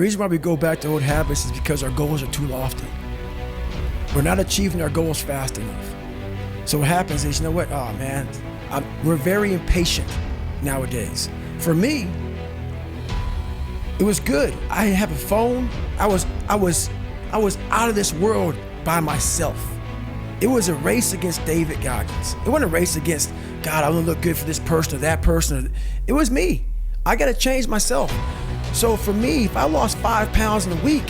The reason why we go back to old habits is because our goals are too lofty. We're not achieving our goals fast enough. So what happens is, you know what? Oh man, we're very impatient nowadays. For me, it was good. I have a phone. I was out of this world by myself. It was a race against David Goggins. It wasn't a race against, God, I want to look good for this person or that person. It was me. I got to change myself. So for me, if I lost 5 pounds in a week,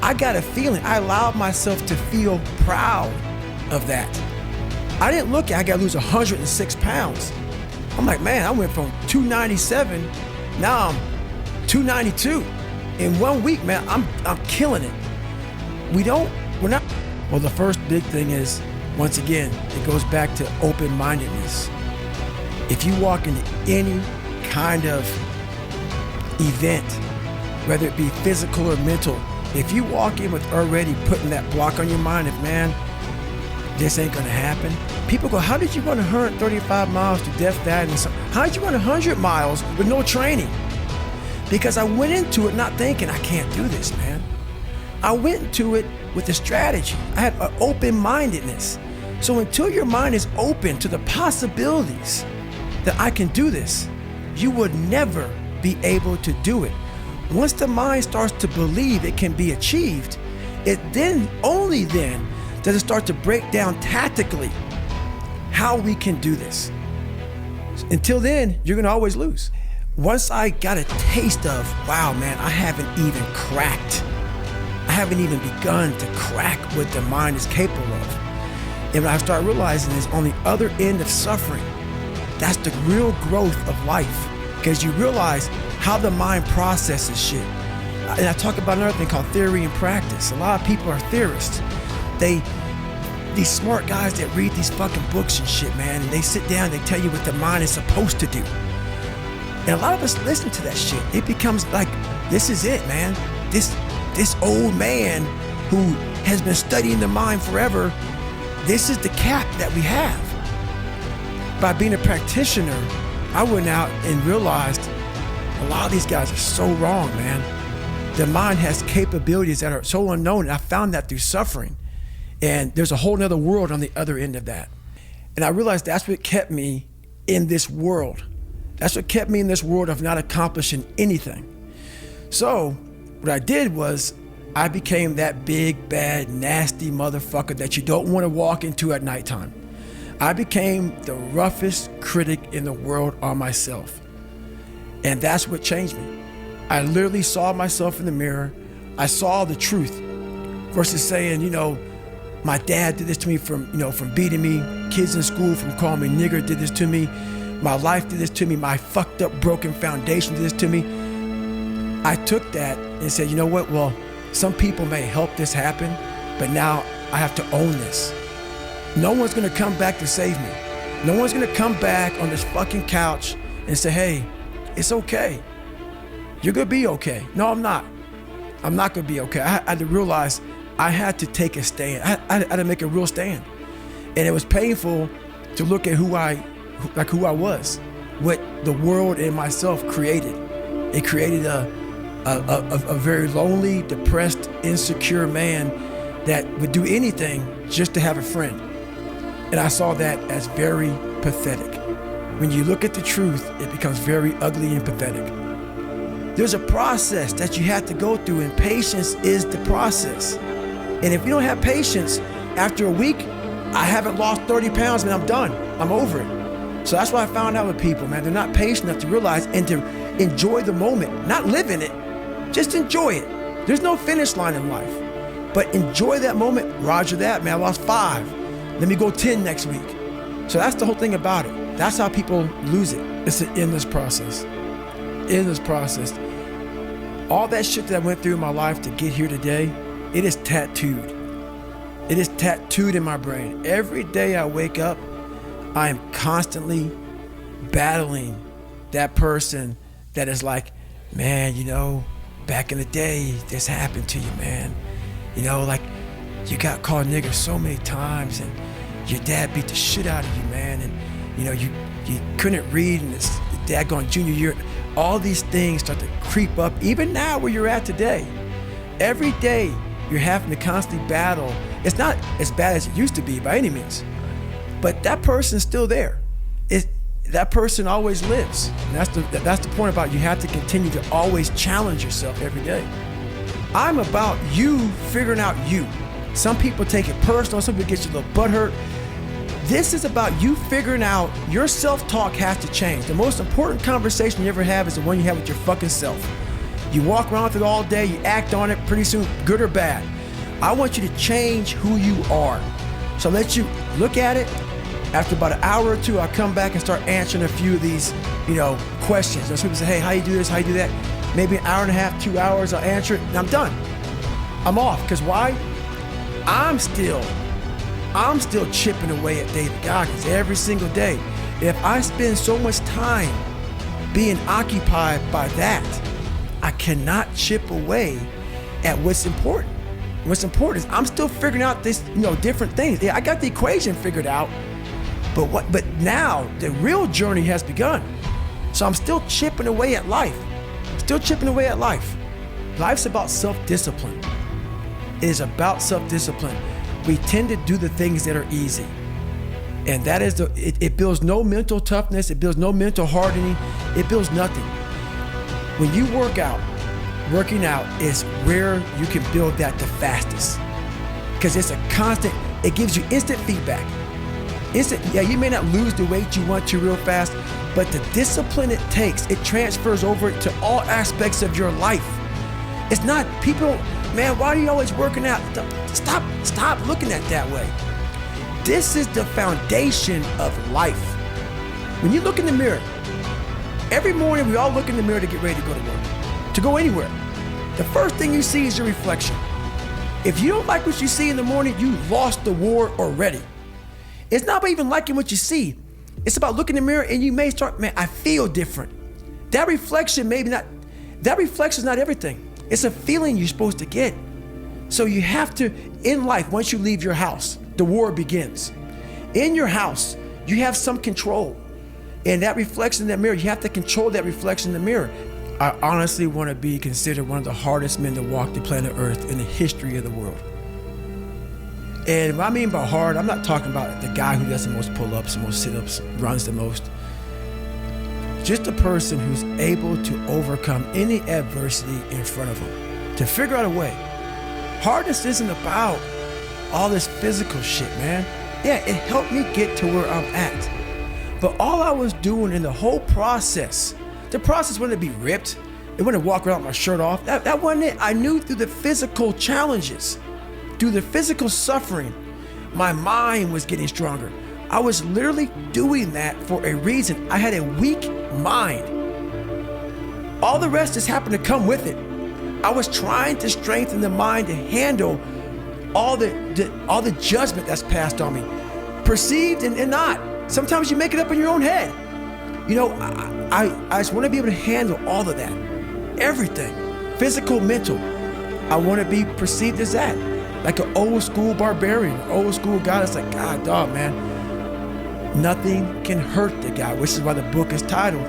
I got a feeling. I allowed myself to feel proud of that. I didn't look at, I got to lose 106 pounds. I'm like, man, I went from 297, now I'm 292. In 1 week, man, I'm killing it. We're not. Well, the first big thing is, once again, it goes back to open-mindedness. If you walk into any kind of event, whether it be physical or mental, if you walk in with already putting that block on your mind of, man, this ain't gonna happen. People go, how did you run 135 miles to death, that, and something? How did you run 100 miles with no training? Because I went into it not thinking, I can't do this, man. I went into it with a strategy. I had an open-mindedness. So until your mind is open to the possibilities that I can do this, you would never be able to do it. Once the mind starts to believe it can be achieved, only then does it start to break down tactically how we can do this. Until then, you're gonna always lose. Once I got a taste of, wow, man, I haven't even begun to crack what the mind is capable of. And when I start realizing is on the other end of suffering, that's the real growth of life, because you realize how the mind processes shit. And I talk about another thing called theory and practice. A lot of people are theorists. These smart guys that read these fucking books and shit, man, and they sit down, they tell you what the mind is supposed to do. And a lot of us listen to that shit. It becomes like, this is it, man. This old man who has been studying the mind forever, this is the cap that we have. By being a practitioner, I went out and realized a lot of these guys are so wrong, man. The mind has capabilities that are so unknown, and I found that through suffering. And there's a whole nother world on the other end of that. And I realized that's what kept me in this world. That's what kept me in this world of not accomplishing anything. So what I did was I became that big, bad, nasty motherfucker that you don't want to walk into at nighttime. I became the roughest critic in the world on myself. And that's what changed me. I literally saw myself in the mirror. I saw the truth versus saying, my dad did this to me from beating me. Kids in school from calling me nigger did this to me. My life did this to me. My fucked up, broken foundation did this to me. I took that and said, you know what? Well, some people may help this happen, but now I have to own this. No one's gonna come back to save me. No one's gonna come back on this fucking couch and say, hey, it's okay. You're gonna be okay. No, I'm not. I'm not gonna be okay. I had to realize I had to take a stand. I had to make a real stand. And it was painful to look at who I was, what the world and myself created. It created a very lonely, depressed, insecure man that would do anything just to have a friend. And I saw that as very pathetic. When you look at the truth, it becomes very ugly and pathetic. There's a process that you have to go through, and patience is the process. And if you don't have patience, after a week, I haven't lost 30 pounds, man, I'm done. I'm over it. So that's what I found out with people, man. They're not patient enough to realize and to enjoy the moment, not live in it, just enjoy it. There's no finish line in life, but enjoy that moment. Roger that, man, I lost 5. Let me go 10 next week. So that's the whole thing about it. That's how people lose it. It's an endless process. Endless process. All that shit that I went through in my life to get here today, it is tattooed. It is tattooed in my brain. Every day I wake up, I am constantly battling that person that is like, man, back in the day, this happened to you, man. Like you got called nigger so many times, and your dad beat the shit out of you, man. And you couldn't read in this daggone junior year. all these things start to creep up, even now where you're at today. Every day you're having to constantly battle. It's not as bad as it used to be by any means, but that person's still there. That person always lives. And that's the point about you have to continue to always challenge yourself every day. I'm about you figuring out you. Some people take it personal, some people get you a little butthurt. This is about you figuring out your self-talk has to change. The most important conversation you ever have is the one you have with your fucking self. You walk around with it all day, you act on it, pretty soon, good or bad. I want you to change who you are. So I'll let you look at it. After about an hour or two, I'll come back and start answering a few of these, questions. Some people say, hey, how you do this, how you do that? Maybe an hour and a half, 2 hours, I'll answer it, and I'm done. I'm off, because why? I'm still chipping away at David Goggins every single day. If I spend so much time being occupied by that, I cannot chip away at what's important. What's important is I'm still figuring out this, different things. Yeah, I got the equation figured out, but now the real journey has begun. So I'm still chipping away at life. Life's about self-discipline. It is about self-discipline. We tend to do the things that are easy. And that is it builds no mental toughness, it builds no mental hardening, it builds nothing. When you working out is where you can build that the fastest. Because it's a constant, it gives you instant feedback. You may not lose the weight you want to real fast, but the discipline it takes, it transfers over to all aspects of your life. It's not people, man, why are you always working out? Stop looking at it that way. This is the foundation of life. When you look in the mirror, every morning we all look in the mirror to get ready to go to work, to go anywhere. The first thing you see is your reflection. If you don't like what you see in the morning, you lost the war already. It's not about even liking what you see. It's about looking in the mirror and you may start, man, I feel different. That reflection is not everything. It's a feeling you're supposed to get. So you have to, in life, once you leave your house, the war begins. In your house, you have some control. And that reflection in that mirror, you have to control that reflection in the mirror. I honestly want to be considered one of the hardest men to walk the planet Earth in the history of the world. And what I mean by hard, I'm not talking about the guy who does the most pull-ups, the most sit-ups, runs the most. Just a person who's able to overcome any adversity in front of him, to figure out a way. Hardness isn't about all this physical shit, man. Yeah, it helped me get to where I'm at. But all I was doing in the whole process, the process wasn't to be ripped. It wasn't to walk around with my shirt off. That wasn't it. I knew through the physical challenges, through the physical suffering, my mind was getting stronger. I was literally doing that for a reason. I had a weak mind. All the rest just happened to come with it. I was trying to strengthen the mind to handle all the judgment that's passed on me, perceived and not. Sometimes you make it up in your own head. I just want to be able to handle all of that, everything, physical, mental. I want to be perceived as that, like an old school barbarian, old school guy that's like, God, dog, man. Nothing can hurt the guy, which is why the book is titled,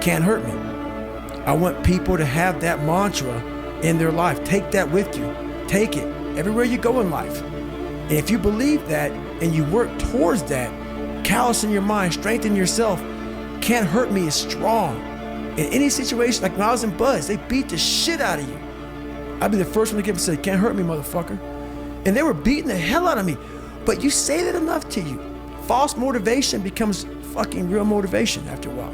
Can't Hurt Me. I want people to have that mantra in their life. Take that with you. Take it everywhere you go in life. And if you believe that and you work towards that, callous in your mind, strengthen yourself, can't hurt me is strong. In any situation, like when I was in Buzz, they beat the shit out of you. I'd be the first one to give and say, can't hurt me, motherfucker. And they were beating the hell out of me. But you say that enough to you. False motivation becomes fucking real motivation after a while.